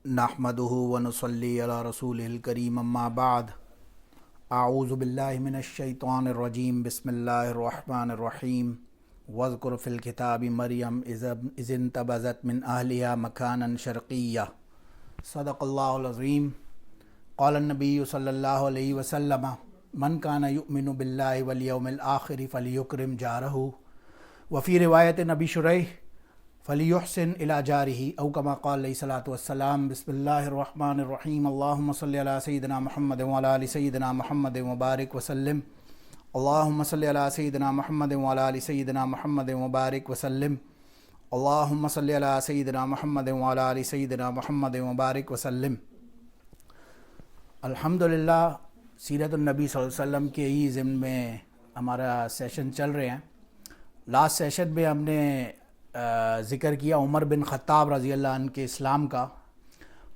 نحمدہ ونصلی علی رسولہ الکریم اما بعد اعوذ باللہ من الشیطان الرجیم بسم اللہ الرحمن الرحیم واذکر فی الکتاب مریم اذ انتبذت من اہلہا مکانا شرقیہ صدق اللہ العظیم قال النبی صلی اللہ علیہ وسلم من کان یؤمن باللہ والیوم الآخر فلیکرم جارہ وفی روایت نبی شریح فلیحسن الی جارہ او کما قال علیہ الصلوۃ والسلام بسم اللہ الرحمن الرحیم اللہم صلی علی سیدنا محمد وعلی آل سیدنا محمد وبارک وسلم اللہم صلی علی سیدنا محمد وعلی آل سیدنا محمد وبارک وسلم اللہم صلی علی سیدنا محمد وعلی آل سیدنا محمد وبارک وسلم۔ الحمدللہ سیرت النبی صلی اللہ علیہ وسلم کے ہی ضمن میں ہمارا سیشن چل رہے ہیں۔ لاسٹ سیشن میں ہم نے ذکر کیا عمر بن خطاب رضی اللہ عنہ کے اسلام کا۔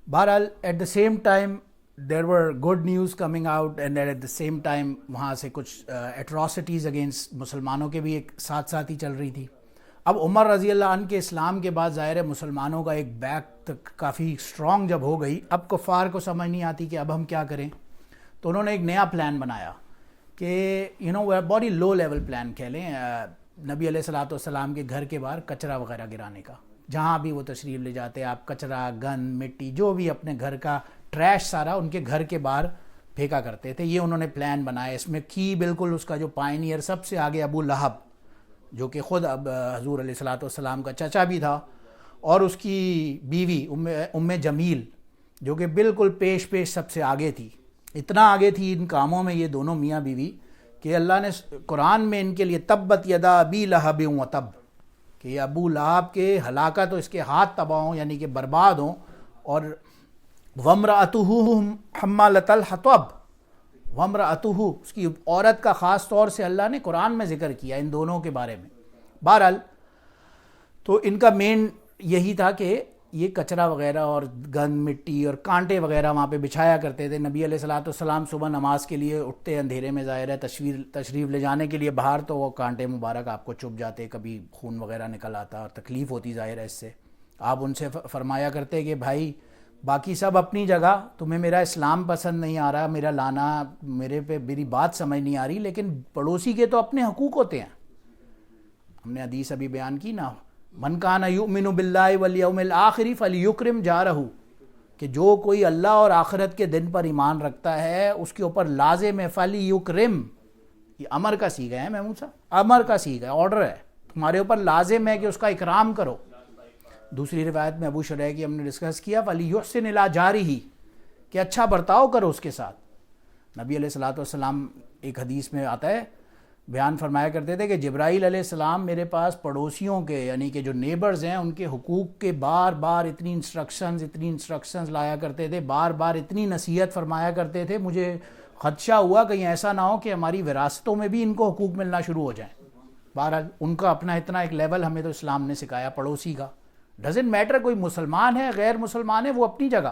بہرحال at the same time there were good news coming out and at the same time وہاں سے کچھ ایٹراسٹیز اگینسٹ مسلمانوں کے بھی ایک ساتھ ساتھ ہی چل رہی تھی۔ اب عمر رضی اللہ عنہ کے اسلام کے بعد ظاہر ہے مسلمانوں کا ایک بیک تک کافی اسٹرانگ جب ہو گئی، اب کفار کو سمجھ نہیں آتی کہ اب ہم کیا کریں، تو انہوں نے ایک نیا پلان بنایا کہ بڑی لو لیول پلان کہہ لیں، نبی علیہ الصلوۃ والسلام کے گھر کے باہر کچرا وغیرہ گرانے کا۔ جہاں بھی وہ تشریف لے جاتے آپ کچرا، گند، مٹی، جو بھی اپنے گھر کا ٹریش سارا ان کے گھر کے باہر پھینکا کرتے تھے۔ یہ انہوں نے پلان بنایا۔ اس میں کی بالکل اس کا جو پائنیئر سب سے آگے ابو لہب، جو کہ خود اب حضور علیہ الصلوۃ والسلام کا چچا بھی تھا، اور اس کی بیوی ام جمیل جو کہ بالکل پیش سب سے آگے تھی۔ اتنا آگے تھی ان کاموں میں یہ دونوں میاں بیوی کہ اللہ نے قرآن میں ان کے لیے تبت یدا ابی لہب و تب، کہ یہ ابو لہب کے ہلاکت ہو، اس کے ہاتھ تباہ ہوں یعنی کہ برباد ہوں، اور وامرأتہ حمالۃ الحطب، وامرأتہ اس کی عورت کا خاص طور سے اللہ نے قرآن میں ذکر کیا ان دونوں کے بارے میں۔ بہرحال تو ان کا مین یہی تھا کہ یہ کچرا وغیرہ اور گند، مٹی اور کانٹے وغیرہ وہاں پہ بچھایا کرتے تھے۔ نبی علیہ الصلوۃ والسلام صبح نماز کے لیے اٹھتے اندھیرے میں، ظاہر ہے تشریف لے جانے کے لیے باہر، تو وہ کانٹے مبارک آپ کو چبھ جاتے، کبھی خون وغیرہ نکل آتا اور تکلیف ہوتی ظاہر ہے اس سے۔ آپ ان سے فرمایا کرتے کہ بھائی باقی سب اپنی جگہ، تمہیں میرا اسلام پسند نہیں آ رہا، میرا لانا میرے پہ میری بات سمجھ نہیں آ رہی، لیکن پڑوسی کے تو اپنے حقوق ہوتے ہیں۔ ہم نے حدیث ابھی بیان کی نا، من کان یؤمن باللہ والیوم الآخر فلیکرم جارہ، کہ جو کوئی اللہ اور آخرت کے دن پر ایمان رکھتا ہے اس کے اوپر لازم ہے فلیکرم، یہ امر کا صیغہ ہے محمود صاحب، امر کا صیغہ ہے، آرڈر ہے، تمہارے اوپر لازم ہے کہ اس کا اکرام کرو۔ دوسری روایت میں ابو شریح کی ہم نے ڈسکس کیا فلیحسن الی جارہ، کہ اچھا برتاؤ کرو اس کے ساتھ۔ نبی علیہ الصلوۃ والسلام ایک حدیث میں آتا ہے، بیان فرمایا کرتے تھے کہ جبرائیل علیہ السلام میرے پاس پڑوسیوں کے یعنی کہ جو نیبرز ہیں ان کے حقوق کے بار بار اتنی انسٹرکشنز لایا کرتے تھے، بار بار اتنی نصیحت فرمایا کرتے تھے، مجھے خدشہ ہوا کہیں ایسا نہ ہو کہ ہماری وراثتوں میں بھی ان کو حقوق ملنا شروع ہو جائیں۔ بہرحال ان کا اپنا اتنا ایک لیول ہمیں تو اسلام نے سکھایا پڑوسی کا، ڈزنٹ میٹر کوئی مسلمان ہے غیر مسلمان ہے، وہ اپنی جگہ۔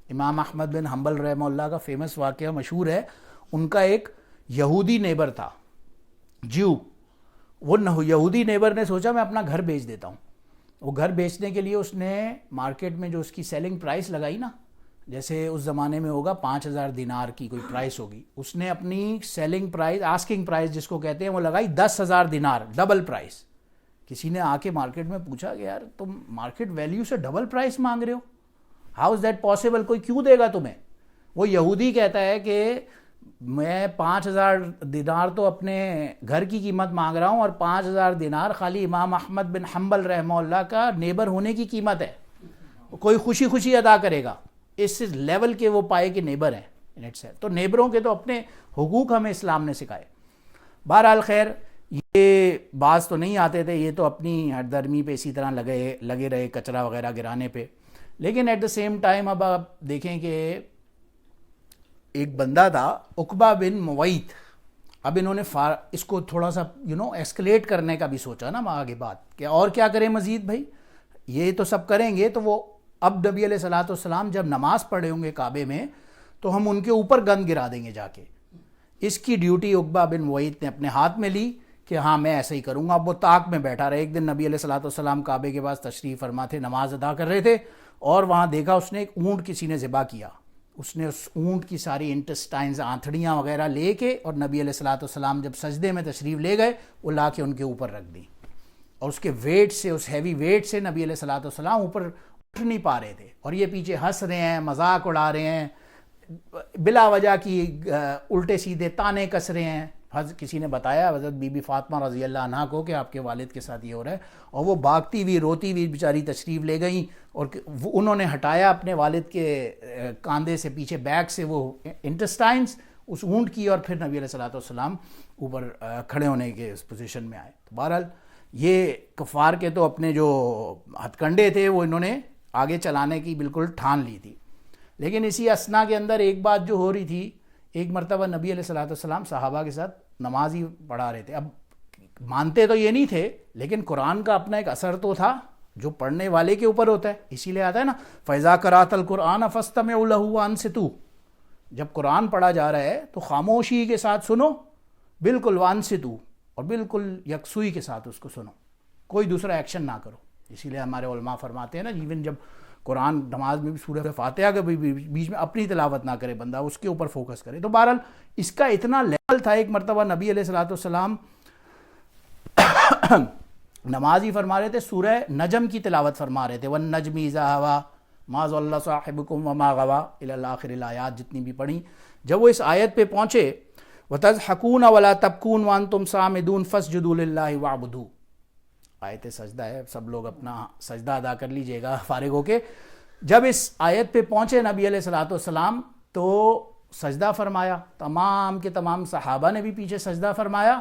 امام احمد بن حنبل رحمہ اللہ کا فیمس واقعہ مشہور ہے، ان کا ایک یہودی نیبر تھا، جیو، وہ یہودی نیبر نے سوچا میں اپنا گھر بیچ دیتا ہوں۔ وہ گھر بیچنے کے لیے اس نے مارکیٹ میں جو اس کی سیلنگ پرائس لگائی نا، جیسے اس زمانے میں ہوگا 5000 دینار کی کوئی پرائس ہوگی، اس نے اپنی سیلنگ پرائس، آسکنگ پرائس جس کو کہتے ہیں، وہ لگائی 10,000 دینار، ڈبل پرائس۔ کسی نے آ کے مارکیٹ میں پوچھا کہ یار تم مارکیٹ ویلیو سے ڈبل پرائس مانگ رہے ہو، ہاؤ از دیٹ پاسبل، کوئی کیوں دے گا تمہیں؟ وہ یہودی کہتا ہے کہ میں 5000 دینار تو اپنے گھر کی قیمت مانگ رہا ہوں، اور 5000 دینار خالی امام احمد بن حنبل رحمہ اللہ کا نیبر ہونے کی قیمت ہے، کوئی خوشی خوشی ادا کرے گا، اس لیول کے وہ پائے کہ نیبر ہیں۔ تو نیبروں کے تو اپنے حقوق ہمیں اسلام نے سکھائے۔ بہرحال خیر، یہ بعض تو نہیں آتے تھے، یہ تو اپنی ہر درمی پہ اسی طرح لگے رہے کچرا وغیرہ گرانے پہ، لیکن ایٹ دا سیم ٹائم اب آپ دیکھیں کہ ایک بندہ تھا عقبہ بن مویت، اب انہوں نے اس کو تھوڑا سا ایسکلیٹ کرنے کا بھی سوچا نا آگے بات، کہ اور کیا کریں مزید، بھائی یہ تو سب کریں گے تو وہ اب نبی علیہ الصلوۃ والسلام جب نماز پڑھے ہوں گے کعبے میں تو ہم ان کے اوپر گند گرا دیں گے جا کے۔ اس کی ڈیوٹی عقبہ بن مویت نے اپنے ہاتھ میں لی کہ ہاں میں ایسا ہی کروں گا. اب وہ طاق میں بیٹھا رہا. ایک دن نبی علیہ الصلوۃ والسلام کعبے کے پاس تشریف فرما تھے, نماز ادا کر رہے تھے, اور وہاں دیکھا اس نے ایک اونٹ کسی نے ذبح کیا. اس نے اس اونٹ کی ساری انٹسٹائنز, آنتڑیاں وغیرہ لے کے, اور نبی علیہ الصلوۃ والسلام جب سجدے میں تشریف لے گئے, وہ لا کے ان کے اوپر رکھ دی. اور اس کے ویٹ سے, اس ہیوی ویٹ سے نبی علیہ الصلوۃ والسلام اوپر اٹھ نہیں پا رہے تھے, اور یہ پیچھے ہنس رہے ہیں, مذاق اڑا رہے ہیں, بلا وجہ کی الٹے سیدھے تانے کس رہے ہیں. کسی نے بتایا حضرت بی بی فاطمہ رضی اللہ عنہا کو کہ آپ کے والد کے ساتھ یہ ہو رہا ہے, اور وہ بھاگتی ہوئی روتی ہوئی بیچاری تشریف لے گئیں, اور انہوں نے ہٹایا اپنے والد کے کاندھے سے, پیچھے بیک سے وہ انٹسٹائنز اس اونٹ کی, اور پھر نبی علیہ الصلوۃ والسلام اوپر کھڑے ہونے کے اس پوزیشن میں آئے. تو بہرحال یہ کفار کے تو اپنے جو ہتھ کنڈے تھے وہ انہوں نے آگے چلانے کی بالکل ٹھان لی تھی. لیکن اسی اسنا کے اندر ایک بات جو ہو رہی تھی, ایک مرتبہ نبی علیہ الصلوۃ والسلام صحابہ کے ساتھ نماز ہی پڑھا رہے تھے. اب مانتے تو یہ نہیں تھے, لیکن قرآن کا اپنا ایک اثر تو تھا جو پڑھنے والے کے اوپر ہوتا ہے. اسی لیے آتا ہے نا, فَإِذَا قَرَأْتَ الْقُرْآنَ فَاسْتَمِعُوا لَهُ وَأَنصِتُوا. جب قرآن پڑھا جا رہا ہے تو خاموشی کے ساتھ سنو, بالکل وَأَنصِتُوا, اور بالکل یکسوئی کے ساتھ اس کو سنو, کوئی دوسرا ایکشن نہ کرو. اسی لیے ہمارے علماء فرماتے ہیں نا, ایون جب قرآن نماز میں بھی سورہ فاتحہ کے بیچ میں اپنی تلاوت نہ کرے بندہ, اس کے اوپر فوکس کرے. تو بہرحال اس کا اتنا لیول تھا. ایک مرتبہ نبی علیہ الصلوۃ والسلام نماز ہی فرما رہے تھے, سورہ نجم کی تلاوت فرما رہے تھے, وَالنَّجْمِ إِذَا هَوَىٰ مَا ضَلَّ صَاحِبُكُمْ وَمَا غَوَىٰ إِلَى آخر الآیات جتنی بھی پڑھی. جب وہ اس آیت پہ پہنچے, وَتَضْحَكُونَ وَلَا تَبْكُونَ وَأَنْتُمْ سَامِدُونَ فَاسْجُدُوا لِلَّهِ وَاعْبُدُوا. آیت سجدہ ہے, سب لوگ اپنا سجدہ ادا کر لیجئے گا فارغ ہو کے. جب اس آیت پہ پہنچے نبی علیہ الصلوۃ والسلام تو سجدہ فرمایا, تمام کے تمام صحابہ نے بھی پیچھے سجدہ فرمایا,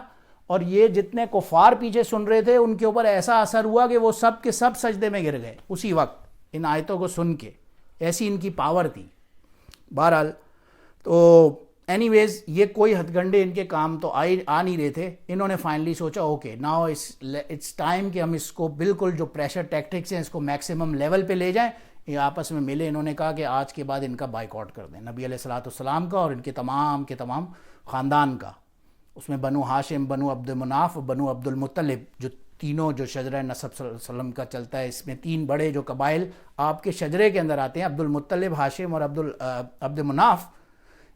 اور یہ جتنے کفار پیچھے سن رہے تھے ان کے اوپر ایسا اثر ہوا کہ وہ سب کے سب سجدے میں گر گئے اسی وقت ان آیتوں کو سن کے, ایسی ان کی پاور تھی. بہرحال تو اینی ویز یہ کوئی ہتھ گنڈے ان کے کام تو آ نہیں رہے تھے. انہوں نے فائنلی سوچا اوکے ناؤ اٹس ٹائم کہ ہم اس کو بالکل جو پریشر ٹیکٹکس ہیں اس کو میکسیمم لیول پہ لے جائیں. یہ آپس میں ملے, انہوں نے کہا کہ آج کے بعد ان کا بائیکاٹ کر دیں, نبی علیہ الصلوۃ والسلام کا اور ان کے تمام خاندان کا. اس میں بنو ہاشم, بنو عبد مناف, بنو عبد المطلب, جو تینوں جو شجرہ نسب صلی اللہ علیہ وسلم کا چلتا ہے, اس میں تین بڑے جو قبائل آپ کے شجرے کے اندر آتے ہیں, عبد المطلب, ہاشم اور عبد مناف.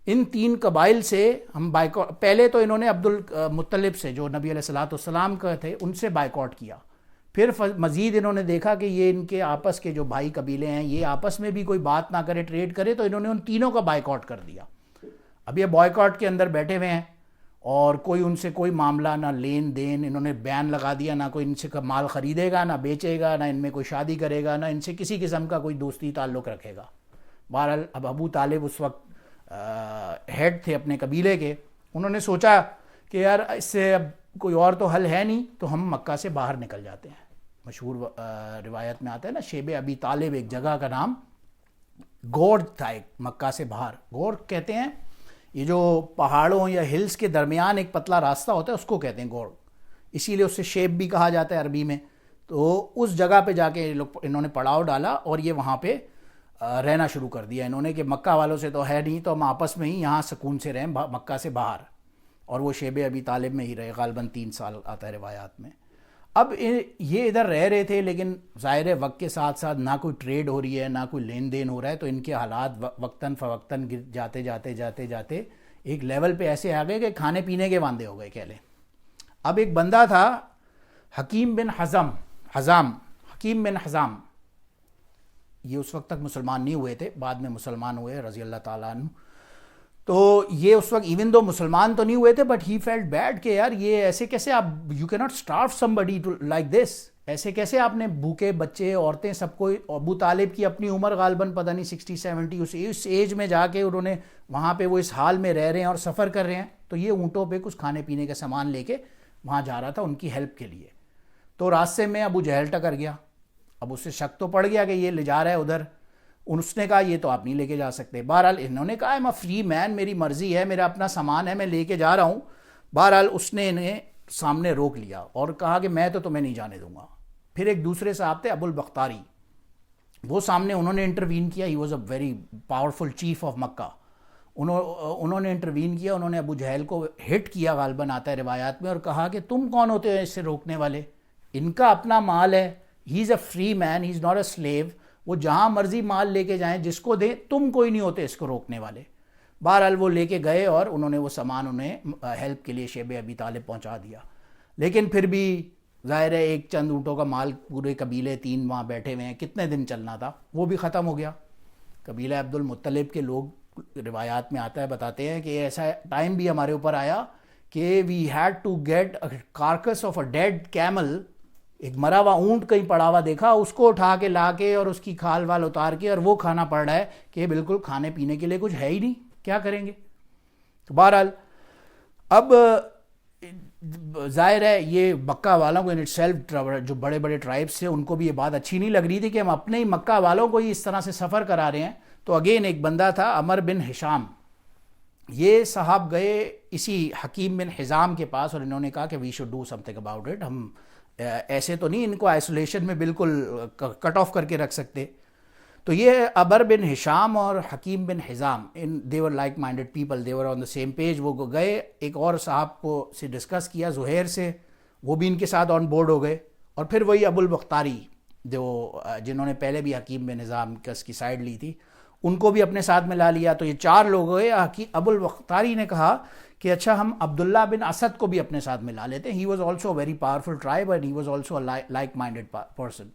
ان تین قبائل سے ہم بائیکاٹ, پہلے تو انہوں نے عبد المطلب سے جو نبی علیہ الصلوۃ والسلام کا تھے ان سے بائیکاٹ کیا. پھر مزید انہوں نے دیکھا کہ یہ ان کے آپس کے جو بھائی قبیلے ہیں یہ آپس میں بھی کوئی بات نہ کرے, ٹریڈ کرے, تو انہوں نے ان تینوں کا بائیکاٹ کر دیا. اب یہ بائیکاٹ کے اندر بیٹھے ہوئے ہیں, اور کوئی ان سے کوئی معاملہ نہ لین دین, انہوں نے بین لگا دیا, نہ کوئی ان سے مال خریدے گا, نہ بیچے گا, نہ ان میں کوئی شادی کرے گا, نہ ان سے کسی قسم کا کوئی دوستی تعلق رکھے گا. بہرحال اب ابو طالب اس وقت ہیڈ تھے اپنے قبیلے کے, انہوں نے سوچا کہ یار اس سے اب کوئی اور تو حل ہے نہیں, تو ہم مکہ سے باہر نکل جاتے ہیں. مشہور روایت میں آتا ہے نا, شیب ابی طالب ایک جگہ کا نام گور تھا, ایک مکہ سے باہر. گور کہتے ہیں یہ جو پہاڑوں یا ہلز کے درمیان ایک پتلا راستہ ہوتا ہے اس کو کہتے ہیں گور, اسی لیے اس سے شیب بھی کہا جاتا ہے عربی میں. تو اس جگہ پہ جا کے انہوں نے پڑاؤ ڈالا, اور یہ وہاں پہ رہنا شروع کر دیا انہوں نے کہ مکہ والوں سے تو ہے نہیں, تو ہم آپس میں ہی یہاں سکون سے رہیں مکہ سے باہر. اور وہ شیب ابی طالب میں ہی رہے, غالباً 3 سال آتا ہے روایات میں. اب یہ ادھر رہ رہے تھے, لیکن ظاہر وقت کے ساتھ ساتھ نہ کوئی ٹریڈ ہو رہی ہے, نہ کوئی لین دین ہو رہا ہے, تو ان کے حالات وقتاً فوقتاً جاتے جاتے ایک لیول پہ ایسے آ گئے کہ کھانے پینے کے واندے ہو گئے کہہ لیں. اب ایک بندہ تھا حکیم بن حزام, یہ اس وقت تک مسلمان نہیں ہوئے تھے, بعد میں مسلمان ہوئے رضی اللہ تعالیٰ عنہ. تو یہ اس وقت ایون دو مسلمان تو نہیں ہوئے تھے, بٹ ہی فیلٹ بیڈ کہ یار یہ ایسے کیسے آپ, یو کی ناٹ اسٹارو سمبڈی لائک دس, ایسے کیسے آپ نے بھوکے بچے عورتیں سب کو. ابو طالب کی اپنی عمر غالباً پتہ نہیں 60-70, اس ایج میں جا کے انہوں نے وہاں پہ وہ اس حال میں رہ رہے ہیں اور سفر کر رہے ہیں. تو یہ اونٹوں پہ کچھ کھانے پینے کا سامان لے کے وہاں جا رہا تھا ان کی ہیلپ کے لیے. تو راستے میں ابو جہل ٹکر گیا. اب اس سے شک تو پڑ گیا کہ یہ لے جا رہا ہے ادھر. اس نے کہا یہ تو آپ نہیں لے کے جا سکتے. بہرحال انہوں نے کہا میں فری مین, میری مرضی ہے, میرا اپنا سامان ہے, میں لے کے جا رہا ہوں. بہرحال اس نے انہیں سامنے روک لیا اور کہا کہ میں تو تمہیں نہیں جانے دوں گا. پھر ایک دوسرے صاحب تھے ابو البختاری, وہ سامنے انہوں نے انٹروین کیا. He was a very powerful chief of Mecca. انہوں نے انٹروین کیا, انہوں نے ابو جہل کو ہٹ کیا غالباً آتا ہے روایات میں, اور کہا کہ تم کون ہوتے ہو اس سے روکنے والے, ان کا اپنا مال ہے, he is a free man, he is not a slave, وہ جہاں مرضی مال لے کے جائیں, جس کو دیں, تم کوئی نہیں ہوتے اس کو روکنے والے. بہرحال وہ لے کے گئے اور انہوں نے وہ سامان انہیں ہیلپ کے لیے شیب ابی طالب پہنچا دیا. لیکن پھر بھی ظاہر ہے ایک چند اونٹوں کا مال, پورے قبیلے 3 وہاں بیٹھے ہوئے ہیں, کتنے دن چلنا تھا, وہ بھی ختم ہو گیا. قبیلہ عبد المطلب کے لوگ روایات میں آتا ہے, بتاتے ہیں کہ ایسا ٹائم بھی ہمارے اوپر آیا کہ we had to get carcass of a dead camel, ایک مرا ہوا اونٹ کہیں پڑا ہوا دیکھا, اس کو اٹھا کے لا کے اور اس کی کھال وال اتار کے اور وہ کھانا پڑ رہا ہے کہ بالکل کھانے پینے کے لیے کچھ ہے ہی نہیں, کیا کریں گے. تو بہرحال اب ظاہر ہے یہ مکہ والوں کو ان اٹ سیلف, جو بڑے بڑے ٹرائبس تھے, ان کو بھی یہ بات اچھی نہیں لگ رہی تھی کہ ہم اپنے ہی مکہ والوں کو ہی اس طرح سے سفر کرا رہے ہیں. تو اگین ایک بندہ تھا عمر بن ہشام, یہ صاحب گئے اسی حکیم بن حزام کے پاس, اور انہوں نے کہا کہ we should do something about it, ہم ایسے تو نہیں ان کو آئسولیشن میں بالکل کٹ آف کر کے رکھ سکتے. تو یہ عمر بن ہشام اور Hakim bin Hizam, they were like minded people, they were on the same page. وہ گئے ایک اور صاحب کو سے ڈسکس کیا زہیر سے, وہ بھی ان کے ساتھ آن بورڈ ہو گئے, اور پھر وہی ابو البختاری جو جنہوں نے پہلے بھی حکیم بن حزام کی سائڈ لی تھی, ان کو بھی اپنے ساتھ میں لا لیا. تو یہ 4 لوگ ہوئے. ابو البختاری نے کہا کہ اچھا ہم عبداللہ بن اسد کو بھی اپنے ساتھ میں لا لیتے ہیں, he was also a very powerful tribe and he was also like minded person.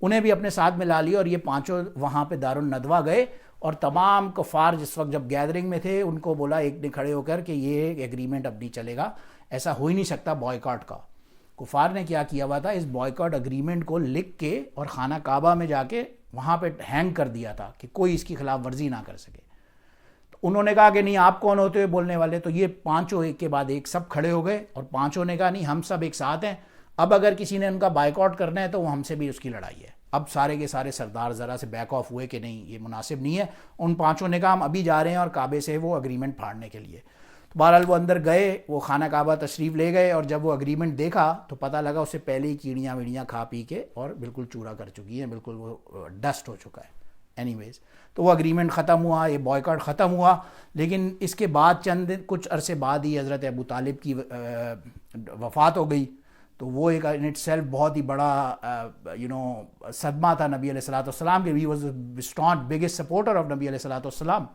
انہیں بھی اپنے ساتھ میں لا لیا, اور یہ 5 وہاں پہ دارالندوہ گئے, اور تمام کفار جس وقت جب گیدرنگ میں تھے ان کو بولا ایک نے کھڑے ہو کر کہ یہ ایگریمنٹ اب نہیں چلے گا, ایسا ہو ہی نہیں سکتا بوائیکاٹ کا. کفار نے کیا کیا ہوا تھا, اس بوائیکاٹ اگریمنٹ کو لکھ کے اور خانہ کعبہ میں جا کے وہاں پہ ہینگ کر دیا تھا کہ کوئی اس کی خلاف ورزی نہ کر سکے. تو انہوں نے کہا کہ نہیں آپ کون ہوتے ہوئے بولنے والے. تو یہ 5 ایک کے بعد ایک سب کھڑے ہو گئے, اور 5 نے کہا نہیں ہم سب ایک ساتھ ہیں, اب اگر کسی نے ان کا بائیکاٹ کرنا ہے تو وہ ہم سے بھی اس کی لڑائی ہے. اب سارے کے سارے سردار ذرا سے بیک آف ہوئے کہ نہیں یہ مناسب نہیں ہے. ان 5 نے کہا ہم ابھی جا رہے ہیں اور کعبے سے وہ اگریمنٹ پھاڑنے کے لیے. تو بہرحال وہ اندر گئے, وہ خانہ کعبہ تشریف لے گئے, اور جب وہ اگریمنٹ دیکھا تو پتہ لگا اسے پہلے ہی کیڑیاں ویڑیاں کھا پی کے اور بالکل چورا کر چکی ہیں, بالکل وہ ڈسٹ ہو چکا ہے. اینی ویز تو وہ اگریمنٹ ختم ہوا, یہ بوائیکاٹ ختم ہوا. لیکن اس کے بعد کچھ عرصے بعد ہی حضرت ابو طالب کی وفات ہو گئی. تو وہ ایک ان اٹ سیلف بہت ہی بڑا صدمہ تھا نبی علیہ الصلوۃ والسلام کے. He was staunch biggest supporter of نبی علیہ الصلوۃ والسلام.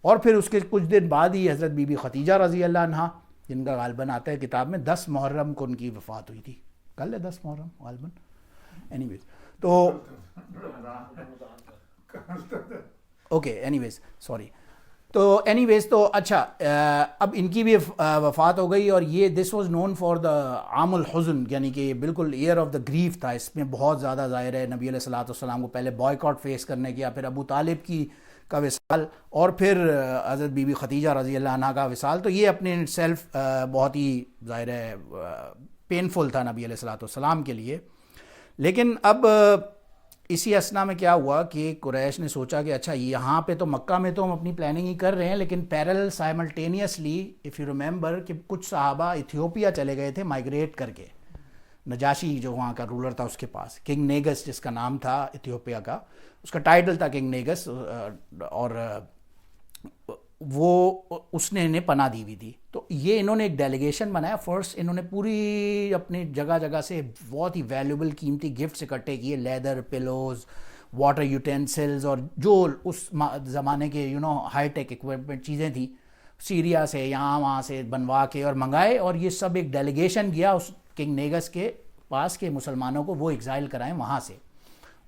اور پھر اس کے کچھ دن بعد ہی حضرت بی بی خدیجہ رضی اللہ عنہا, جن کا غالباً آتا ہے کتاب میں 10 محرم کو ان کی وفات ہوئی تھی, کل ہے 10 محرم غالباً. اینی ویز تو اوکے اینی ویز سوری. تو اینی ویز تو اچھا اب ان کی بھی وفات ہو گئی, اور یہ this was known for the عام الحزن, یعنی کہ بالکل ایئر آف دا گریف تھا. اس میں بہت زیادہ ظاہر ہے نبی علیہ الصلوۃ والسلام کو پہلے بوائیکاٹ فیس کرنے کیا, پھر ابو طالب کا وصال, اور پھر حضرت بی بی خدیجہ رضی اللہ عنہا کا وصال. تو یہ اپنے سیلف بہت ہی ظاہر ہے پینفل تھا نبی علیہ الصلوۃ والسلام کے لیے. لیکن اب اسی اسنا میں کیا ہوا کہ قریش نے سوچا کہ اچھا یہاں پہ تو مکہ میں تو ہم اپنی پلاننگ ہی کر رہے ہیں, لیکن parallel simultaneously if you remember کہ کچھ صحابہ ایتھیوپیا چلے گئے تھے مائگریٹ کر کے. نجاشی جو وہاں کا رولر تھا اس کے پاس, کنگ نیگس جس کا نام تھا ایتھیوپیا کا, اس کا ٹائٹل تھا کنگ نیگس, اور وہ اس نے انہیں پناہ دی ہوئی تھی. تو یہ انہوں نے ایک ڈیلیگیشن بنایا. فرسٹ انہوں نے پوری اپنی جگہ جگہ سے بہت ہی ویلیوبل قیمتی گفٹس اکٹھے کیے, لیدر, پلوز, واٹر یوٹینسلز, اور جو اس زمانے کے ہائی ٹیک اکوپمنٹ چیزیں تھیں سیریا سے یہاں وہاں سے بنوا کے اور منگائے, اور یہ سب ایک ڈیلیگیشن گیا اس کنگ نیگس کے پاس کے مسلمانوں کو وہ ایگزائل کرائیں وہاں سے.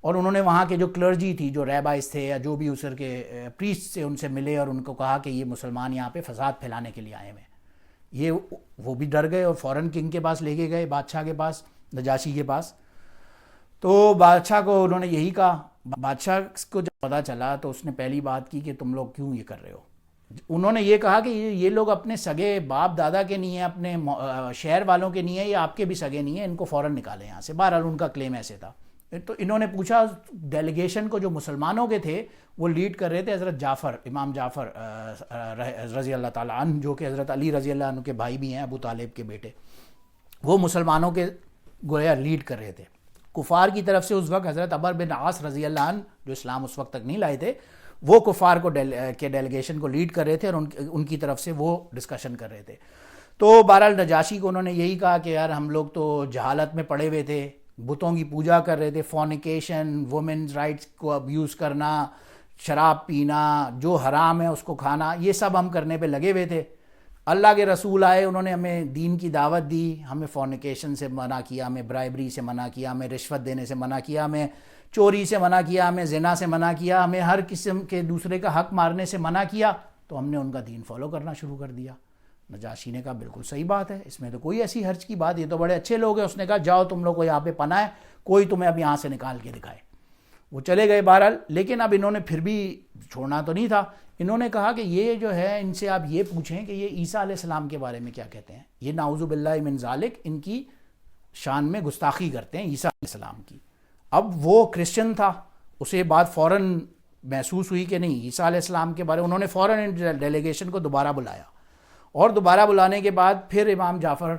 اور انہوں نے وہاں کے جو کلرجی تھی, جو ریبائز تھے یا جو بھی اسر کے پریسٹ سے ان سے ملے, اور ان کو کہا کہ یہ مسلمان یہاں پہ فساد پھیلانے کے لیے آئے ہوئے ہیں. یہ وہ بھی ڈر گئے اور فوراً کنگ کے پاس لے کے گئے, بادشاہ کے پاس, نجاشی کے پاس. تو بادشاہ کو انہوں نے یہی کہا. بادشاہ کو جب پتہ چلا تو اس نے پہلی بات کی کہ تم لوگ کیوں یہ کر رہے ہو. انہوں نے یہ کہا کہ یہ لوگ اپنے سگے باپ دادا کے نہیں ہیں, اپنے شہر والوں کے نہیں ہیں, یہ آپ کے بھی سگے نہیں ہیں, ان کو فوراً نکالیں یہاں سے. بہرحال ان کا کلیم ایسے تھا. تو انہوں نے پوچھا ڈیلیگیشن کو جو مسلمانوں کے تھے وہ لیڈ کر رہے تھے حضرت جعفر, امام جعفر رضی اللہ تعالیٰ عنہ, جو کہ حضرت علی رضی اللہ عنہ کے بھائی بھی ہیں, ابو طالب کے بیٹے. وہ مسلمانوں کے گویا لیڈ کر رہے تھے. کفار کی طرف سے اس وقت حضرت عمر بن عاص رضی اللہ عنہ, جو اسلام اس وقت تک نہیں لائے تھے, وہ کفار کو کے ڈیلیگیشن کو لیڈ کر رہے تھے اور ان کی طرف سے وہ ڈسکشن کر رہے تھے. تو بہرحال نجاشی کو انہوں نے یہی کہا کہ یار ہم لوگ تو جہالت میں پڑے ہوئے تھے, بتوں کی پوجا کر رہے تھے, فورنیکیشن, وومنز رائٹس کو ابیوز کرنا, شراب پینا, جو حرام ہے اس کو کھانا, یہ سب ہم کرنے پہ لگے ہوئے تھے. اللہ کے رسول آئے, انہوں نے ہمیں دین کی دعوت دی, ہمیں فورنیکیشن سے منع کیا, ہمیں برائبری سے منع کیا, ہمیں رشوت دینے سے منع کیا, ہمیں چوری سے منع کیا, ہمیں زنا سے منع کیا, ہمیں ہر قسم کے دوسرے کا حق مارنے سے منع کیا. تو ہم نے ان کا دین فالو کرنا شروع کر دیا. نجاشی نے کہا بالکل صحیح بات ہے, اس میں تو کوئی ایسی حرج کی بات, یہ تو بڑے اچھے لوگ ہیں. اس نے کہا جاؤ تم لوگ کو یہاں پہ پناہ ہے, کوئی تمہیں اب یہاں سے نکال کے دکھائے. وہ چلے گئے بہرحال, لیکن اب انہوں نے پھر بھی چھوڑنا تو نہیں تھا. انہوں نے کہا کہ یہ جو ہے ان سے آپ یہ پوچھیں کہ یہ عیسیٰ علیہ السلام کے بارے میں کیا کہتے ہیں. یہ نعوذ باللہ من ذالک ان کی شان میں گستاخی کرتے ہیں عیسیٰ علیہ السلام کی. اب وہ کرسچن تھا, اسے بات فوراً محسوس ہوئی کہ نہیں عیسیٰ علیہ السلام کے بارے میں. انہوں نے فوراً ڈیلیگیشن کو دوبارہ بلایا, اور دوبارہ بلانے کے بعد پھر امام جعفر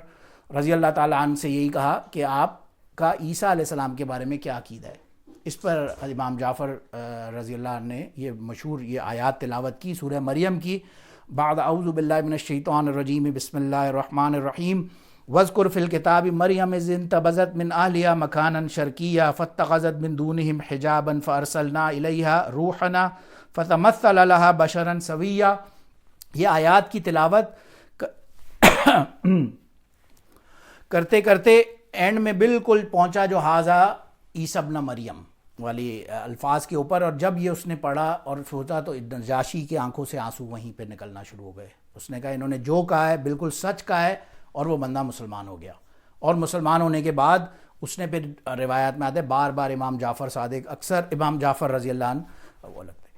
رضی اللہ تعالیٰ عنہ سے یہی کہا کہ آپ کا عیسیٰ علیہ السلام کے بارے میں کیا عقیدہ ہے. اس پر امام جعفر رضی اللہ عنہ نے یہ مشہور یہ آیات تلاوت کی سورہ مریم کی. بعد اعوذ باللہ من الشیطان الرجیم بسم اللہ الرحمن الرحیم واذکر فی الکتاب مریم اذ انتبذت من اہلہا مکانا شرقیا فاتخذت من دونہم حجابا فارسلنا الیہا روحنا فتمثل لہا بشرا سویا. یہ آیات کی تلاوت کرتے کرتے اینڈ میں بالکل پہنچا جو حاضہ عیسیٰ ابن مریم والی الفاظ کے اوپر, اور جب یہ اس نے پڑھا اور سوچا تو نجاشی کے آنکھوں سے آنسو وہیں پہ نکلنا شروع ہو گئے. اس نے کہا انہوں نے جو کہا ہے بالکل سچ کہا ہے, اور وہ بندہ مسلمان ہو گیا. اور مسلمان ہونے کے بعد اس نے پھر روایات میں آتے بار بار امام جعفر صادق, اکثر امام جعفر رضی اللہ عنہ وہ لگتے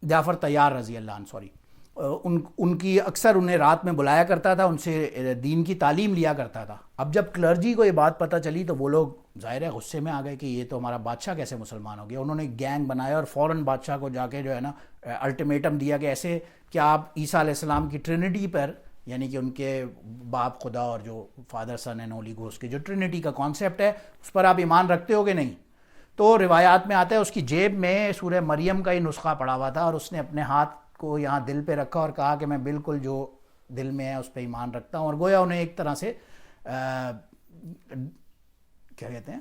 جعفر طیار رضی اللہ عنہ سوری ان کی اکثر انہیں رات میں بلایا کرتا تھا, ان سے دین کی تعلیم لیا کرتا تھا. اب جب کلرجی کو یہ بات پتہ چلی تو وہ لوگ ظاہر ہے غصے میں آ گئے کہ یہ تو ہمارا بادشاہ کیسے مسلمان ہو گیا. انہوں نے گینگ بنایا اور فوراً بادشاہ کو جا کے جو ہے نا الٹیمیٹم دیا کہ ایسے کہ آپ عیسیٰ علیہ السلام کی ٹرینٹی پر, یعنی کہ ان کے باپ خدا اور جو father son and holy ghost کی جو ٹرینٹی کا کانسیپٹ ہے اس پر آپ ایمان رکھتے ہو کہ نہیں. تو روایات میں آتا ہے اس کی جیب میں سورہ مریم کا ہی نسخہ پڑا ہوا تھا, اور اس نے اپنے ہاتھ کو یہاں دل پہ رکھا اور کہا کہ میں بالکل جو دل میں ہے اس پہ ایمان رکھتا ہوں. اور گویا انہیں ایک طرح سے کیا کہتے ہیں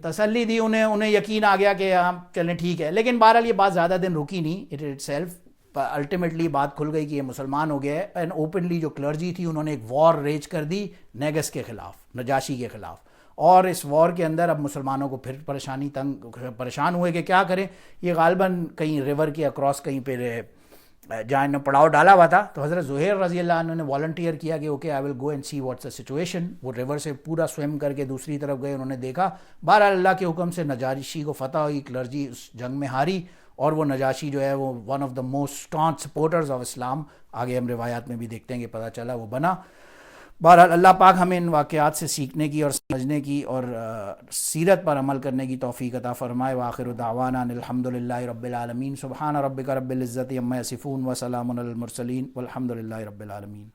تسلی دی, انہیں یقین آ گیا کہ ہم چلیں ٹھیک ہے. لیکن بہرحال یہ بات زیادہ دن رکی نہیں, اٹ اٹ سیلف الٹیمیٹلی بات کھل گئی کہ یہ مسلمان ہو گیا ہے. اینڈ اوپنلی جو کلرجی تھی انہوں نے ایک وار ریج کر دی نیگس کے خلاف, نجاشی کے خلاف. اور اس وار کے اندر اب مسلمانوں کو پھر پریشان ہوئے کہ کیا کریں. یہ غالباً کہیں ریور کے اکراس کہیں پہ جہاں انہوں نے پڑاؤ ڈالا ہوا تھا, تو حضرت زہیر رضی اللہ عنہ نے والنٹیئر کیا کہ okay I will go and see what's the situation. وہ ریور سے پورا سوئم کر کے دوسری طرف گئے, انہوں نے دیکھا. بہرحال اللہ کے حکم سے نجاشی کو فتح ہوئی, کلرجی اس جنگ میں ہاری, اور وہ نجاشی جو ہے وہ one of the most staunch supporters of اسلام, آگے ہم روایات میں بھی دیکھتے ہیں کہ پتہ چلا وہ بنا. بہرحال اللہ پاک ہمیں ان واقعات سے سیکھنے کی اور سمجھنے کی اور سیرت پر عمل کرنے کی توفیق عطا فرمائے. وآخر دعوانا الحمدللہ رب العالمین. سبحان ربک رب العزت عما یصفون وسلام علی المرسلین والحمدللہ رب العالمین.